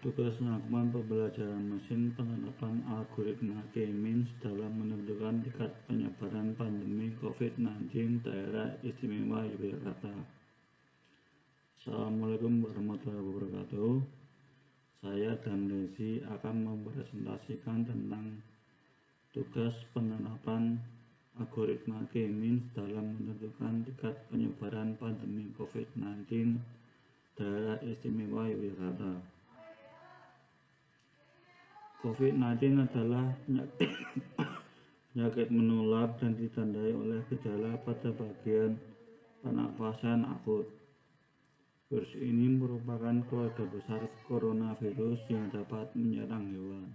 Tugas melakukan pembelajaran mesin penerapan algoritma K-means dalam menentukan tingkat penyebaran pandemi COVID-19 Daerah Istimewa Yogyakarta. Assalamualaikum warahmatullahi wabarakatuh. Saya dan Lesi akan mempresentasikan tentang tugas penerapan algoritma K-means dalam menentukan tingkat penyebaran pandemi COVID-19 Daerah Istimewa Yogyakarta. COVID-19 adalah penyakit menular dan ditandai oleh gejala pada bagian pernapasan akut. Virus ini merupakan keluarga besar coronavirus yang dapat menyerang hewan.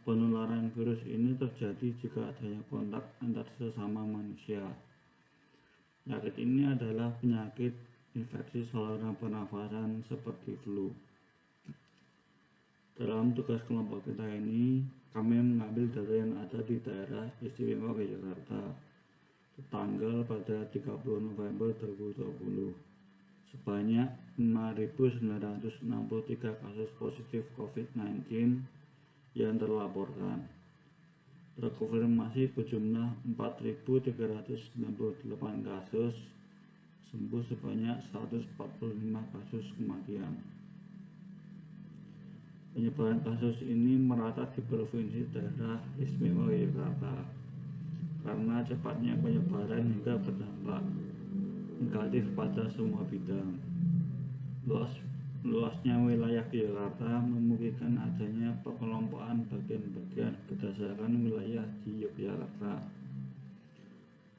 Penularan virus ini terjadi jika adanya kontak antar sesama manusia. Penyakit ini adalah penyakit infeksi saluran pernafasan seperti flu. Dalam tugas kelompok kita ini, kami mengambil data yang ada di daerah istimewa Yogyakarta tanggal pada 30 November 2020. Sebanyak 5.963 kasus positif COVID-19 yang terlaporkan. Terkonfirmasi berjumlah 4.398 kasus, sembuh sebanyak 145 kasus kematian. Penyebaran kasus ini merata di provinsi daerah istimewa Yogyakarta karena cepatnya penyebaran hingga berdampak negatif pada semua bidang. Luasnya wilayah Yogyakarta memungkinkan adanya pengelompokan bagian-bagian berdasarkan wilayah di Yogyakarta.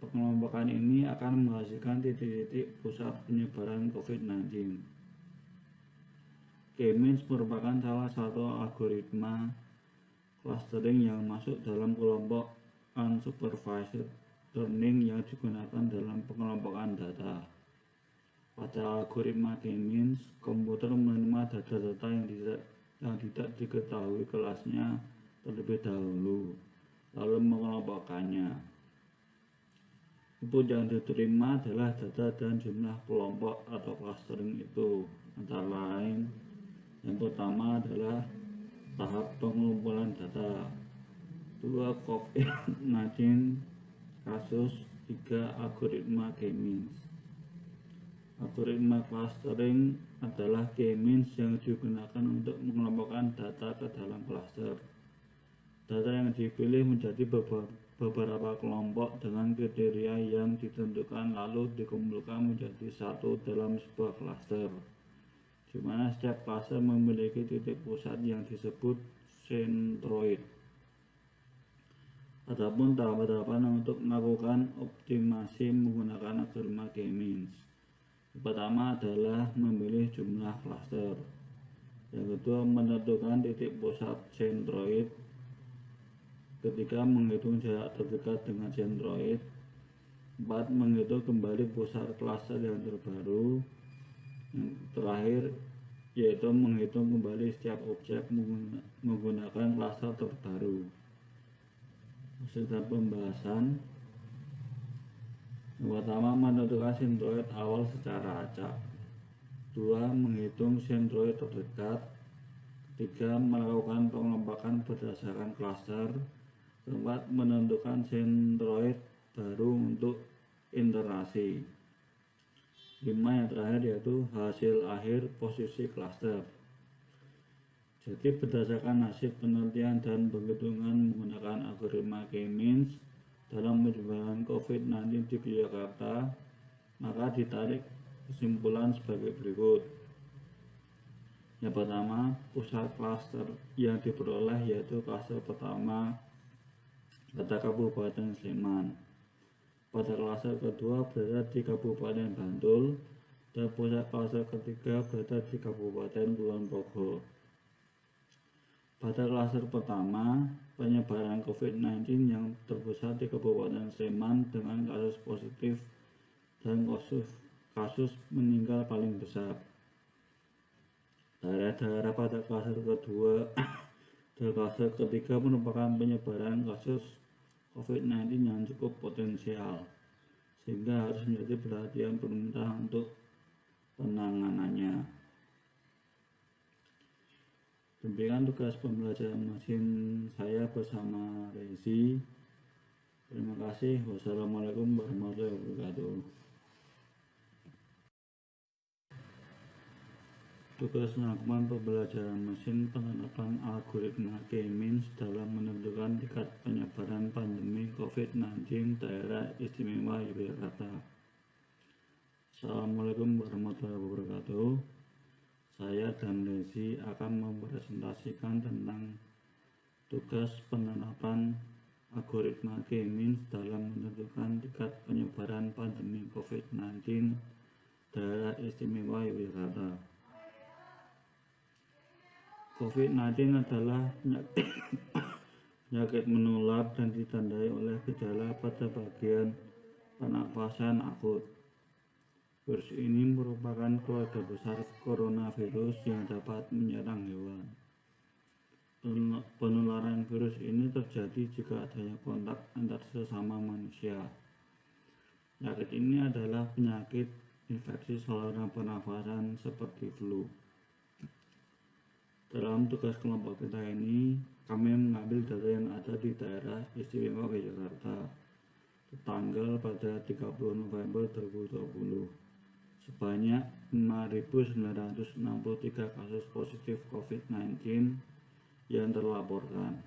Pengelompokan ini akan menghasilkan titik-titik pusat penyebaran COVID-19. K-means merupakan salah satu algoritma clustering yang masuk dalam kelompok unsupervised learning yang digunakan dalam pengelompokan data. Pada algoritma K-means, komputer menerima data-data yang tidak diketahui kelasnya terlebih dahulu, lalu mengelompokkannya. Input yang diterima adalah data dan jumlah kelompok atau clustering itu, antara lain yang pertama adalah tahap pengumpulan data, 2 COVID-19 kasus, 3 algoritma K-means. Algoritma clustering adalah K-means yang digunakan untuk mengelompokkan data ke dalam cluster. Data yang dipilih menjadi beberapa kelompok dengan kriteria yang ditentukan lalu dikumpulkan menjadi satu dalam sebuah cluster, di mana setiap cluster memiliki titik pusat yang disebut centroid. Adapun tahapan-tahapan untuk melakukan optimasi menggunakan algoritma K-means. Pertama adalah memilih jumlah cluster. Yang kedua, menentukan titik pusat centroid. Ketiga, menghitung jarak terdekat dengan centroid. 4, menghitung kembali pusat cluster yang terbaru. Yang terakhir yaitu menghitung kembali setiap objek menggunakan cluster terbaru. Setelah pembahasan, yang pertama, menentukan centroid awal secara acak. 2, menghitung centroid terdekat. 3, melakukan pengelompokan berdasarkan cluster. 4, menentukan centroid baru untuk interaksi. 5, yang terakhir yaitu hasil akhir posisi cluster. Jadi berdasarkan hasil penelitian dan penghitungan menggunakan algoritma K-means dalam penyebaran COVID-19 di Yogyakarta, maka ditarik kesimpulan sebagai berikut. Yang pertama, pusat cluster yang diperoleh yaitu cluster pertama pada Kabupaten Sleman. Pada klaster kedua berada di Kabupaten Bantul, dan pusat klaster ketiga berada di Kabupaten Kulon Progo. Pada klaster pertama, penyebaran COVID-19 yang terbesar di Kabupaten Sleman dengan kasus positif dan kasus meninggal paling besar. Daerah-daerah pada klaster kedua dan klaster ketiga merupakan penyebaran kasus COVID-19 yang cukup potensial, sehingga harus menjadi perhatian pemerintah untuk penanganannya. Demikian tugas pembelajaran mesin saya bersama Rezi. Terima kasih. Wassalamualaikum warahmatullahi wabarakatuh. Tugas melakukan pembelajaran mesin penerapan algoritma K-means dalam menentukan tingkat penyebaran pandemi COVID-19 daerah istimewa Yogyakarta. Assalamualaikum warahmatullahi wabarakatuh. Saya dan Rezi akan mempresentasikan tentang tugas penerapan algoritma K-means dalam menentukan tingkat penyebaran pandemi COVID-19 daerah istimewa Yogyakarta. COVID-19 adalah penyakit menular dan ditandai oleh gejala pada bagian pernapasan akut. Virus ini merupakan keluarga besar coronavirus yang dapat menyerang hewan. Penularan virus ini terjadi jika adanya kontak antar sesama manusia. Penyakit ini adalah penyakit infeksi saluran pernafasan seperti flu. Dalam tugas kelompok kita ini, kami mengambil data yang ada di daerah istimewa Yogyakarta tanggal pada 30 November 2020. Sebanyak 5.963 kasus positif COVID-19 yang terlaporkan.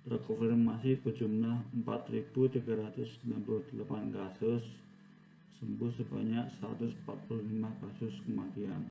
Terkonfirmasi berjumlah 4.398 kasus, sembuh sebanyak 145 kasus kematian.